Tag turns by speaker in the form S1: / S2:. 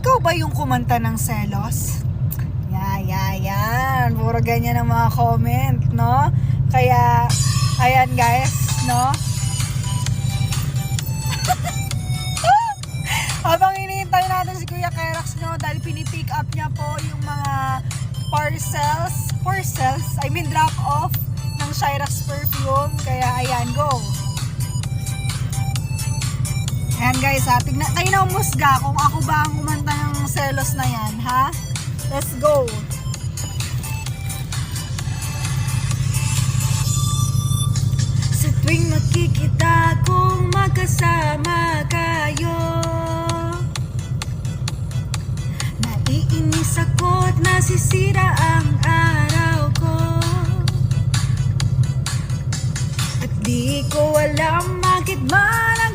S1: Ikaw ba yung kumanta ng selos? Yan. Puro ganyan ang mga comment, no? Kaya, ayan guys, no? Habang hinihintay natin si Kuya Kerax, no? Dahil pinipick up niya po yung mga parcels, drop off ng Shirax perfume. Kaya, ayan, go! Ayan guys, ha? Tignan, kayo na umusga kung ako ba ang kumanta ng selos na yan, ha? Let's go! Sa tuwing makikita kung magkasama kayo, naiinis ako't nasisira ang araw ko. At di ko alam bakit man